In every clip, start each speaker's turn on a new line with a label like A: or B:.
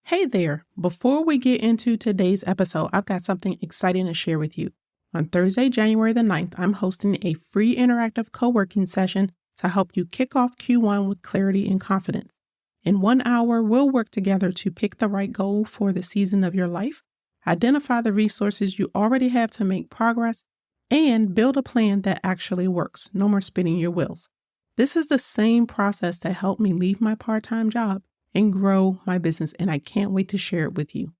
A: Hey there. Before we get into today's episode, I've got something exciting to share with you. On Thursday, January the 9th, I'm hosting a free interactive co-working session to help you kick off Q1 with clarity and confidence. In 1 hour, we'll work together to pick the right goal for the season of your life, identify the resources you already have to make progress, and build a plan that actually works. No more spinning your wheels. This is the same process that helped me leave my part-time job and grow my business, and I can't wait to share it with you.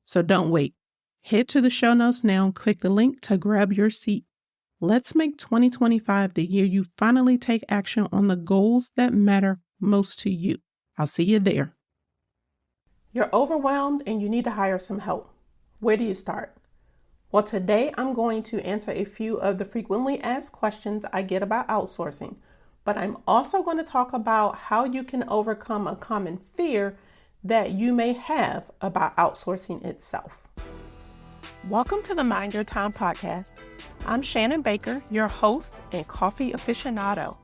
A: So don't wait. Head to the show notes now and click the link to grab your seat. Let's make 2025 the year you finally take action on the goals that matter most to you. I'll see you there. You're overwhelmed and you need to hire some help. Where do you start? Well, today I'm going to answer a few of the frequently asked questions I get about outsourcing. But I'm also going to talk about how you can overcome a common fear that you may have about outsourcing itself. Welcome to the Mind Your Time podcast. I'm Shannon Baker, your host and coffee aficionado.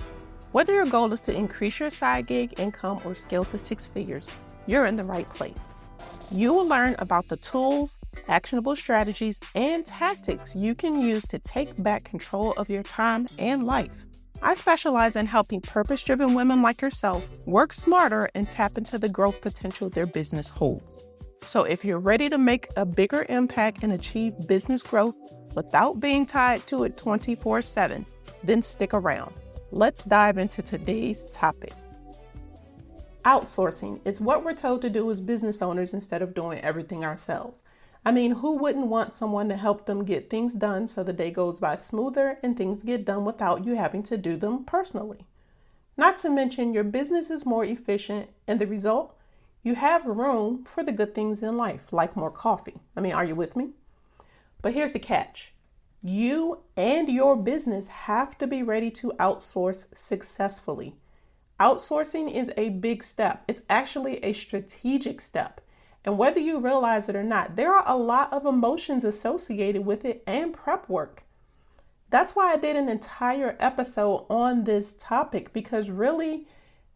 A: Whether your goal is to increase your side gig income or scale to 6 figures, you're in the right place. You will learn about the tools, actionable strategies, and tactics you can use to take back control of your time and life. I specialize in helping purpose-driven women like yourself work smarter and tap into the growth potential their business holds. So if you're ready to make a bigger impact and achieve business growth without being tied to it 24/7, then stick around. Let's dive into today's topic. Outsourcing is what we're told to do as business owners instead of doing everything ourselves. I mean, who wouldn't want someone to help them get things done so the day goes by smoother and things get done without you having to do them personally? Not to mention your business is more efficient and the result, you have room for the good things in life, like more coffee. I mean, are you with me? But here's the catch. You and your business have to be ready to outsource successfully. Outsourcing is a big step. It's actually a strategic step. And whether you realize it or not, there are a lot of emotions associated with it and prep work. That's why I did an entire episode on this topic, because really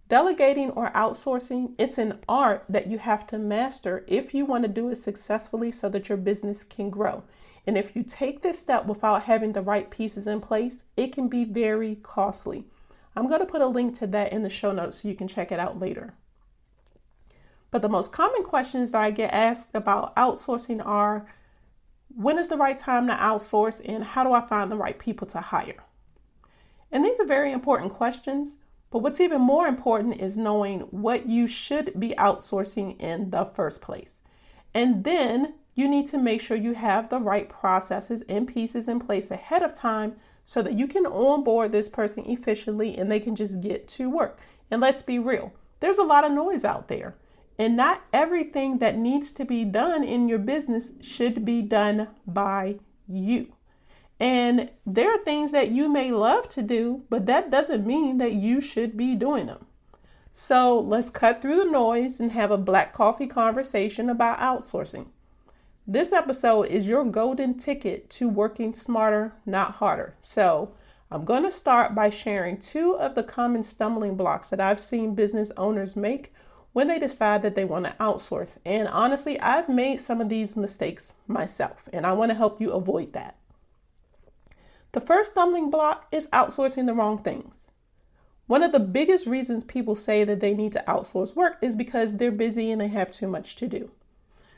A: delegating or outsourcing, it's an art that you have to master if you want to do it successfully so that your business can grow. And if you take this step without having the right pieces in place, it can be very costly. I'm going to put a link to that in the show notes so you can check it out later. But the most common questions that I get asked about outsourcing are, when is the right time to outsource and how do I find the right people to hire? And these are very important questions, but what's even more important is knowing what you should be outsourcing in the first place. And then you need to make sure you have the right processes and pieces in place ahead of time so that you can onboard this person efficiently and they can just get to work. And let's be real, there's a lot of noise out there. And not everything that needs to be done in your business should be done by you. And there are things that you may love to do, but that doesn't mean that you should be doing them. So let's cut through the noise and have a black coffee conversation about outsourcing. This episode is your golden ticket to working smarter, not harder. So I'm going to start by sharing 2 of the common stumbling blocks that I've seen business owners make when they decide that they want to outsource. And honestly, I've made some of these mistakes myself, and I want to help you avoid that. The first stumbling block is outsourcing the wrong things. One of the biggest reasons people say that they need to outsource work is because they're busy and they have too much to do.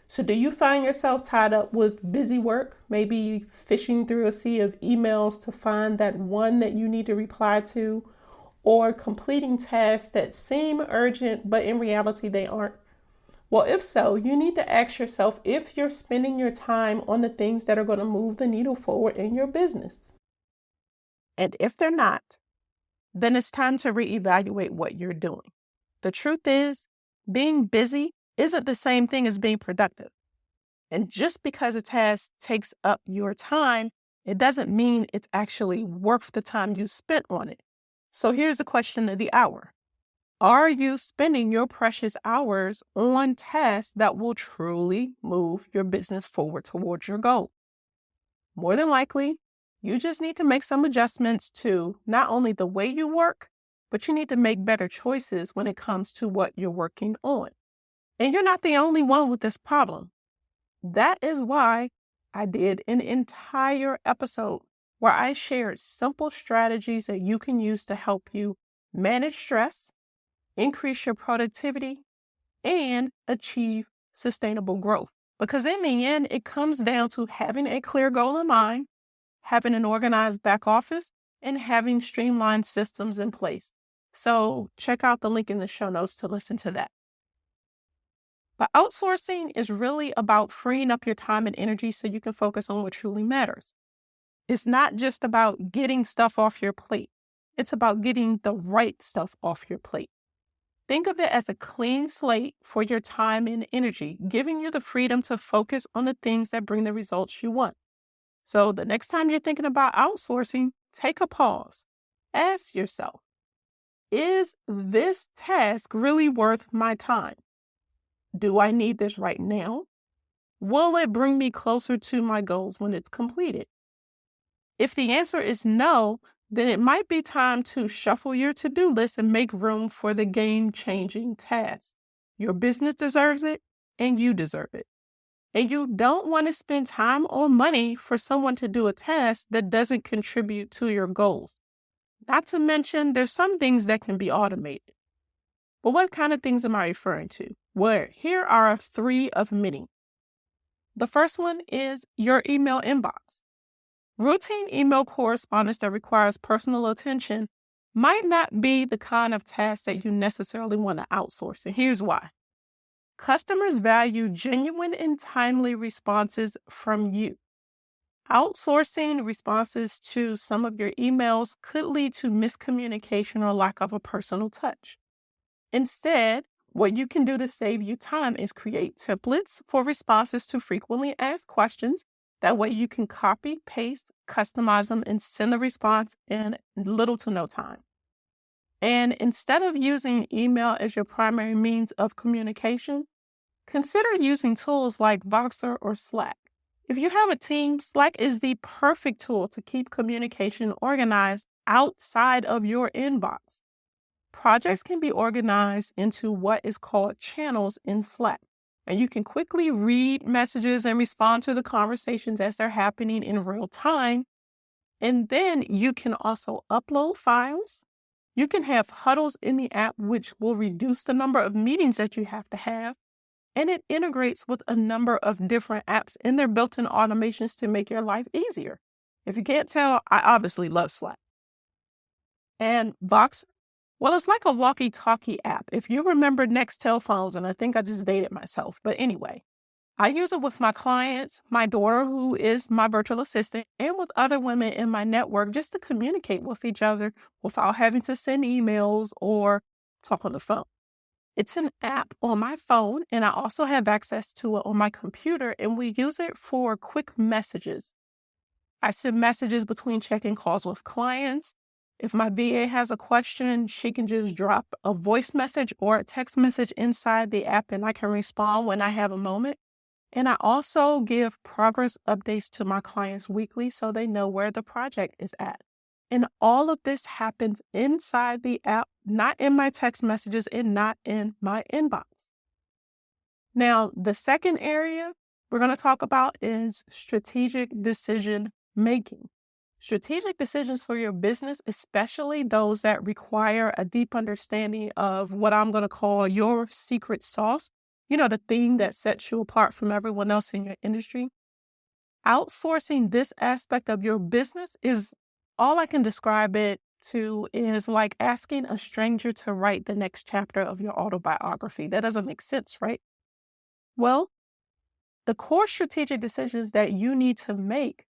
A: So do you find yourself tied up with busy work, maybe fishing through a sea of emails to find that one that you need to reply to, or completing tasks that seem urgent, but in reality they aren't? Well, if so, you need to ask yourself if you're spending your time on the things that are going to move the needle forward in your business. And if they're not, then it's time to reevaluate what you're doing. The truth is, being busy isn't the same thing as being productive. And just because a task takes up your time, it doesn't mean it's actually worth the time you spent on it. So here's the question of the hour. Are you spending your precious hours on tasks that will truly move your business forward towards your goal? More than likely, you just need to make some adjustments to not only the way you work, but you need to make better choices when it comes to what you're working on. And you're not the only one with this problem. That is why I did an entire episode where I shared simple strategies that you can use to help you manage stress, increase your productivity, and achieve sustainable growth. Because in the end, it comes down to having a clear goal in mind, having an organized back office, and having streamlined systems in place. So check out the link in the show notes to listen to that. But outsourcing is really about freeing up your time and energy so you can focus on what truly matters. It's not just about getting stuff off your plate. It's about getting the right stuff off your plate. Think of it as a clean slate for your time and energy, giving you the freedom to focus on the things that bring the results you want. So the next time you're thinking about outsourcing, take a pause. Ask yourself, is this task really worth my time? Do I need this right now? Will it bring me closer to my goals when it's completed? If the answer is no, then it might be time to shuffle your to-do list and make room for the game-changing task. Your business deserves it, and you deserve it. And you don't want to spend time or money for someone to do a task that doesn't contribute to your goals. Not to mention, there's some things that can be automated. But what kind of things am I referring to? Well, here are 3 of many. The first one is your email inbox. Routine email correspondence that requires personal attention might not be the kind of task that you necessarily want to outsource. And here's why. Customers value genuine and timely responses from you. Outsourcing responses to some of your emails could lead to miscommunication or lack of a personal touch. Instead, what you can do to save you time is create templates for responses to frequently asked questions. That way you can copy, paste, customize them, and send the response in little to no time. And instead of using email as your primary means of communication, consider using tools like Voxer or Slack. If you have a team, Slack is the perfect tool to keep communication organized outside of your inbox. Projects can be organized into what is called channels in Slack, and you can quickly read messages and respond to the conversations as they're happening in real time. And then you can also upload files. You can have huddles in the app, which will reduce the number of meetings that you have to have. And it integrates with a number of different apps and their built-in automations to make your life easier. If you can't tell, I obviously love Slack. And Voxer, well, it's like a walkie-talkie app. If you remember Nextel phones, and I think I just dated myself, but anyway, I use it with my clients, my daughter, who is my virtual assistant, and with other women in my network just to communicate with each other without having to send emails or talk on the phone. It's an app on my phone, and I also have access to it on my computer, and we use it for quick messages. I send messages between check-in calls with clients. If my VA has a question, she can just drop a voice message or a text message inside the app, and I can respond when I have a moment. And I also give progress updates to my clients weekly so they know where the project is at. And all of this happens inside the app, not in my text messages and not in my inbox. Now, the second area we're going to talk about is strategic decision making. Strategic decisions for your business, especially those that require a deep understanding of what I'm going to call your secret sauce, the thing that sets you apart from everyone else in your industry. Outsourcing this aspect of your business is, all I can describe it to is like asking a stranger to write the next chapter of your autobiography. That doesn't make sense, right? Well, the core strategic decisions that you need to make,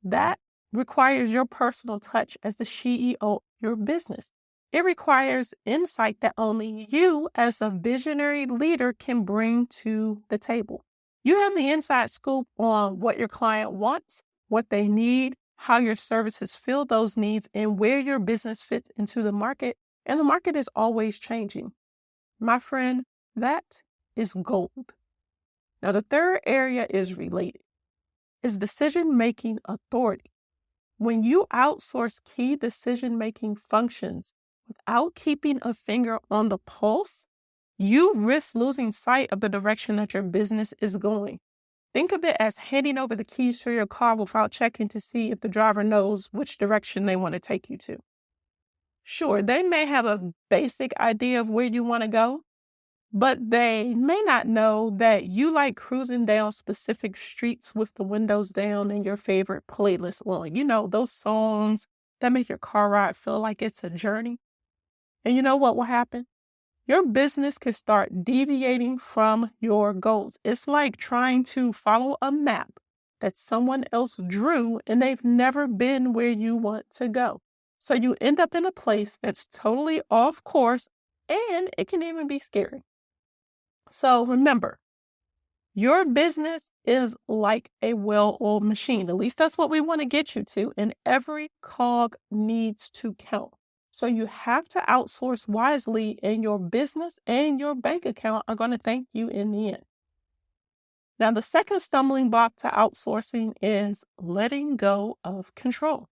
A: that requires your personal touch as the CEO of your business. It requires insight that only you as a visionary leader can bring to the table. You have the inside scoop on what your client wants, what they need, how your services fill those needs, and where your business fits into the market. And the market is always changing. My friend, that is gold. Now, the third area is related. It's decision-making authority. When you outsource key decision-making functions without keeping a finger on the pulse, you risk losing sight of the direction that your business is going. Think of it as handing over the keys to your car without checking to see if the driver knows which direction they want to take you to. Sure, they may have a basic idea of where you want to go, but they may not know that you like cruising down specific streets with the windows down and your favorite playlist on. Those songs that make your car ride feel like it's a journey. And you know what will happen? Your business could start deviating from your goals. It's like trying to follow a map that someone else drew and they've never been where you want to go. So you end up in a place that's totally off course and it can even be scary. So remember, your business is like a well-oiled machine. At least that's what we want to get you to. And every cog needs to count. So you have to outsource wisely, and your business and your bank account are going to thank you in the end. Now, the second stumbling block to outsourcing is letting go of control.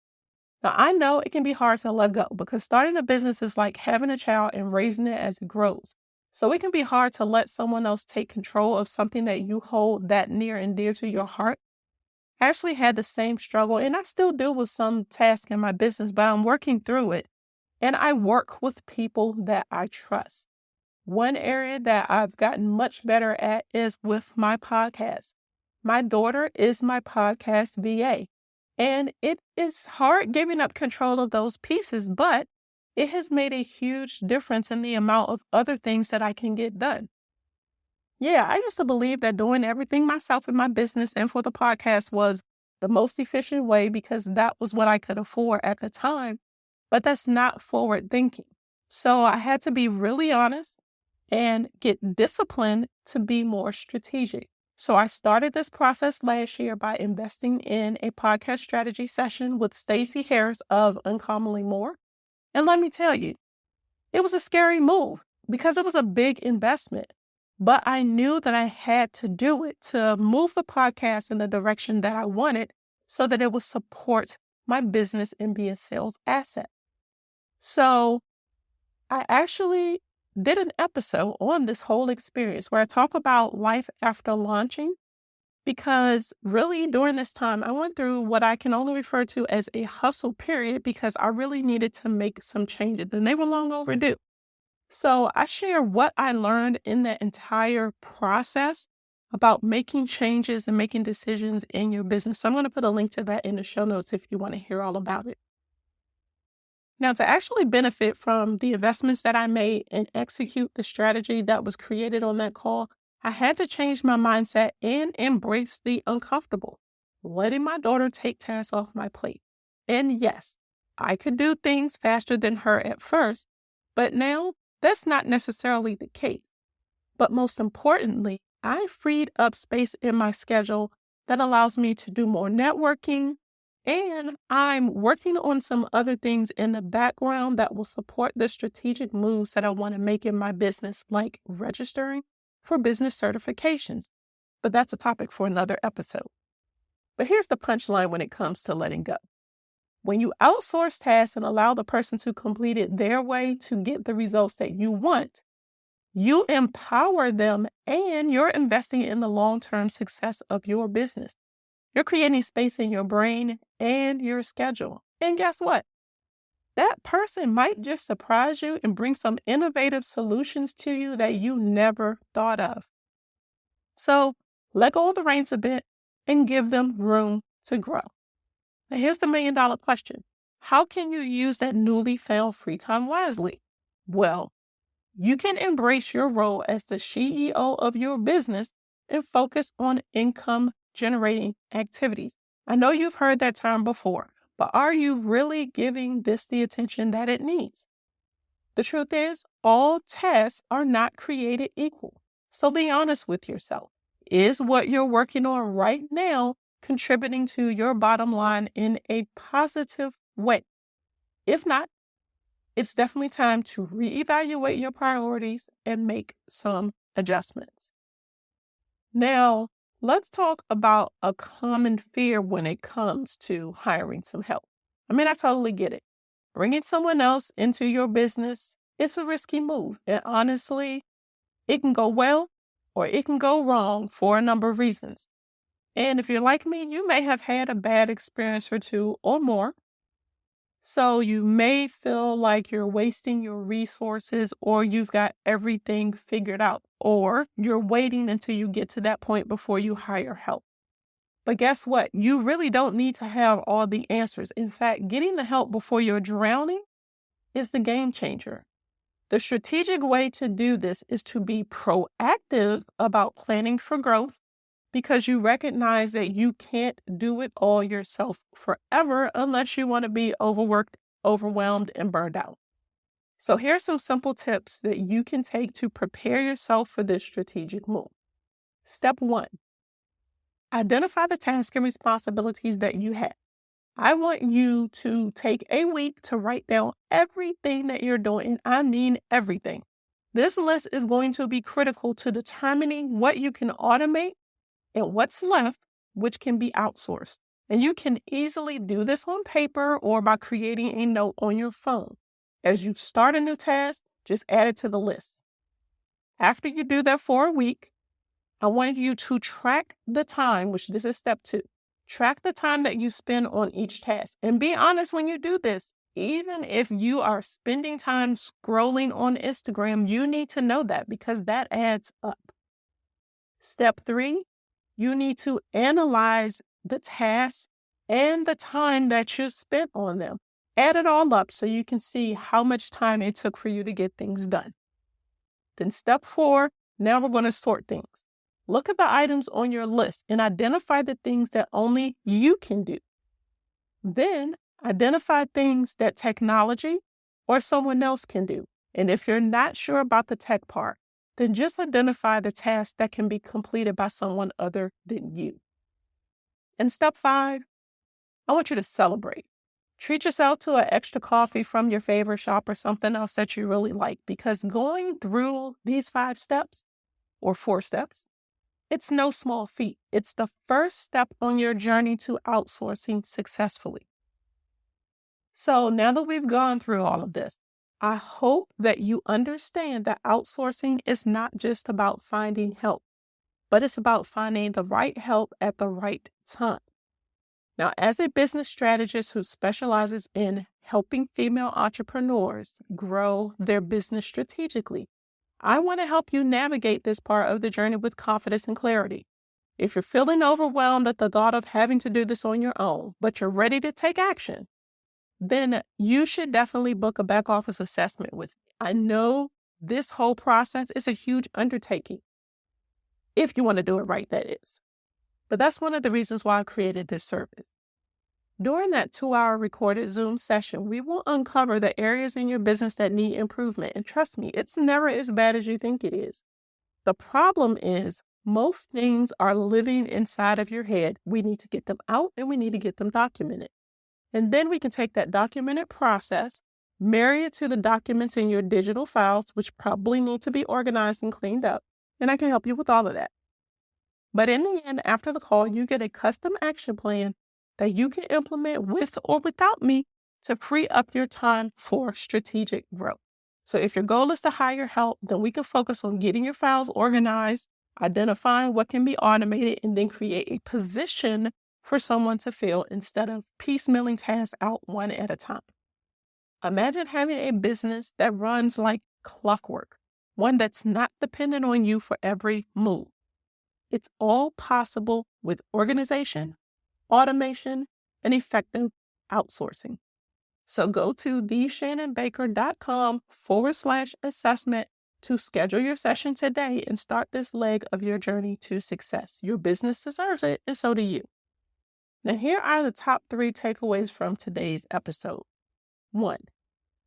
A: Now, I know it can be hard to let go because starting a business is like having a child and raising it as it grows. So it can be hard to let someone else take control of something that you hold that near and dear to your heart. I actually had the same struggle, and I still do with some tasks in my business, but I'm working through it. And I work with people that I trust. One area that I've gotten much better at is with my podcast. My daughter is my podcast VA. And it is hard giving up control of those pieces, but it has made a huge difference in the amount of other things that I can get done. Yeah, I used to believe that doing everything myself in my business and for the podcast was the most efficient way because that was what I could afford at the time. But that's not forward thinking. So I had to be really honest and get disciplined to be more strategic. So I started this process last year by investing in a podcast strategy session with Stacey Harris of Uncommonly More. And let me tell you, it was a scary move because it was a big investment. But I knew that I had to do it to move the podcast in the direction that I wanted so that it would support my business and be a sales asset. So I actually did an episode on this whole experience where I talk about life after launching, because really during this time, I went through what I can only refer to as a hustle period because I really needed to make some changes and they were long overdue. So I share what I learned in that entire process about making changes and making decisions in your business. So I'm going to put a link to that in the show notes if you want to hear all about it. Now, to actually benefit from the investments that I made and execute the strategy that was created on that call, I had to change my mindset and embrace the uncomfortable, letting my daughter take tasks off my plate. And yes, I could do things faster than her at first, but now that's not necessarily the case. But most importantly, I freed up space in my schedule that allows me to do more networking, and I'm working on some other things in the background that will support the strategic moves that I want to make in my business, like registering for business certifications. But that's a topic for another episode. But here's the punchline when it comes to letting go. When you outsource tasks and allow the person to complete it their way to get the results that you want, you empower them and you're investing in the long-term success of your business. You're creating space in your brain and your schedule. And guess what? That person might just surprise you and bring some innovative solutions to you that you never thought of. So let go of the reins a bit and give them room to grow. Now, here's the million-dollar question. How can you use that newly found free time wisely? Well, you can embrace your role as the CEO of your business and focus on income-generating activities. I know you've heard that term before, but are you really giving this the attention that it needs? The truth is, all tasks are not created equal. So be honest with yourself. Is what you're working on right now contributing to your bottom line in a positive way? If not, it's definitely time to reevaluate your priorities and make some adjustments. Now, let's talk about a common fear when it comes to hiring some help. I mean, I totally get it. Bringing someone else into your business, it's a risky move. And honestly, It can go well or it can go wrong for a number of reasons. And if you're like me, you may have had a bad experience or two or more. So you may feel like you're wasting your resources or you've got everything figured out, or you're waiting until you get to that point before you hire help. But guess what? You really don't need to have all the answers. In fact, getting the help before you're drowning is the game changer. The strategic way to do this is to be proactive about planning for growth because you recognize that you can't do it all yourself forever unless you want to be overworked, overwhelmed, and burned out. So here's some simple tips that you can take to prepare yourself for this strategic move. Step 1, identify the tasks and responsibilities that you have. I want you to take a week to write down everything that you're doing. And I mean everything. This list is going to be critical to determining what you can automate and what's left, which can be outsourced. And you can easily do this on paper or by creating a note on your phone. As you start a new task, just add it to the list. After you do that for a week, I want you to track the time, which this is step 2. Track the time that you spend on each task. And be honest when you do this. Even if you are spending time scrolling on Instagram, you need to know that because that adds up. Step 3, you need to analyze the tasks and the time that you spent on them. Add it all up so you can see how much time it took for you to get things done. Then step 4, now we're going to sort things. Look at the items on your list and identify the things that only you can do. Then identify things that technology or someone else can do. And if you're not sure about the tech part, then just identify the tasks that can be completed by someone other than you. And step 5, I want you to celebrate. Treat yourself to an extra coffee from your favorite shop or something else that you really like, because going through these 5 steps or 4 steps, it's no small feat. It's the first step on your journey to outsourcing successfully. So now that we've gone through all of this, I hope that you understand that outsourcing is not just about finding help, but it's about finding the right help at the right time. Now, as a business strategist who specializes in helping female entrepreneurs grow their business strategically, I want to help you navigate this part of the journey with confidence and clarity. If you're feeling overwhelmed at the thought of having to do this on your own, but you're ready to take action, then you should definitely book a back office assessment with me. I know this whole process is a huge undertaking. If you want to do it right, that is. But that's one of the reasons why I created this service. During that 2-hour recorded Zoom session, we will uncover the areas in your business that need improvement. And trust me, it's never as bad as you think it is. The problem is most things are living inside of your head. We need to get them out and we need to get them documented. And then we can take that documented process, marry it to the documents in your digital files, which probably need to be organized and cleaned up. And I can help you with all of that. But in the end, after the call, you get a custom action plan that you can implement with or without me to free up your time for strategic growth. So if your goal is to hire help, then we can focus on getting your files organized, identifying what can be automated, and then create a position for someone to fill instead of piecemealing tasks out one at a time. Imagine having a business that runs like clockwork, one that's not dependent on you for every move. It's all possible with organization, automation, and effective outsourcing. So go to theshannonbaker.com/assessment to schedule your session today and start this leg of your journey to success. Your business deserves it, and so do you. Now, here are the top 3 takeaways from today's episode. 1,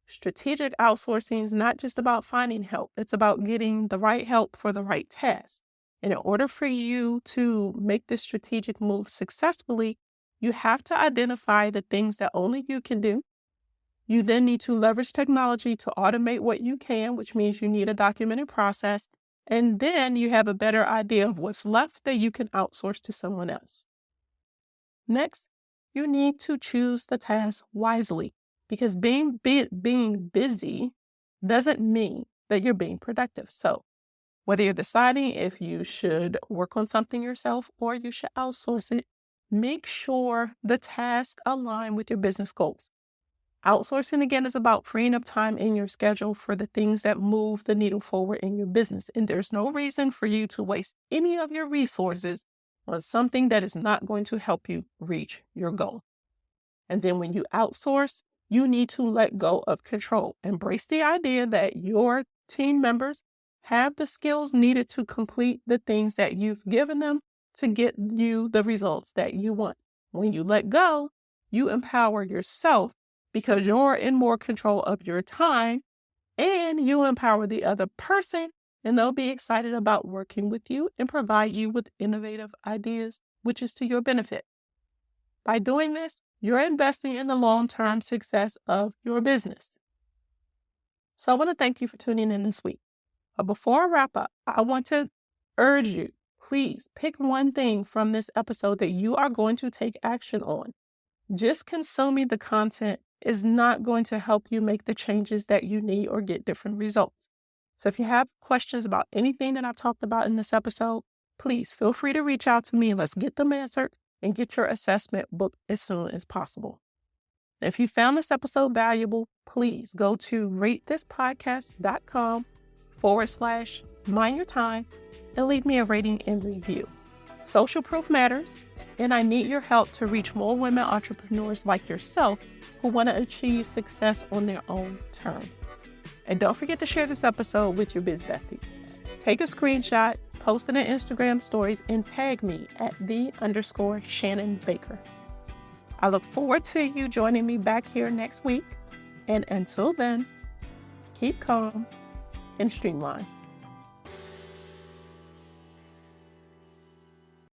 A: strategic outsourcing is not just about finding help. It's about getting the right help for the right task. And in order for you to make this strategic move successfully, you have to identify the things that only you can do. You then need to leverage technology to automate what you can, which means you need a documented process. And then you have a better idea of what's left that you can outsource to someone else. Next, you need to choose the task wisely, because being busy doesn't mean that you're being productive. So Whether you're deciding if you should work on something yourself or you should outsource it, make sure the tasks align with your business goals. Outsourcing, again, is about freeing up time in your schedule for the things that move the needle forward in your business. And there's no reason for you to waste any of your resources on something that is not going to help you reach your goal. And then when you outsource, you need to let go of control. Embrace the idea that your team members have the skills needed to complete the things that you've given them to get you the results that you want. When you let go, you empower yourself because you're in more control of your time, and you empower the other person, and they'll be excited about working with you and provide you with innovative ideas, which is to your benefit. By doing this, you're investing in the long-term success of your business. So I want to thank you for tuning in this week. But before I wrap up, I want to urge you, please pick one thing from this episode that you are going to take action on. Just consuming the content is not going to help you make the changes that you need or get different results. So if you have questions about anything that I've talked about in this episode, please feel free to reach out to me. Let's get them answered and get your assessment booked as soon as possible. If you found this episode valuable, please go to ratethispodcast.com/mindyourtime and leave me a rating and review. Social proof matters, and I need your help to reach more women entrepreneurs like yourself who want to achieve success on their own terms. And don't forget to share this episode with your biz besties. Take a screenshot, post it in Instagram stories, and tag me at _Shannon Baker. I look forward to you joining me back here next week. And until then, keep calm and streamline.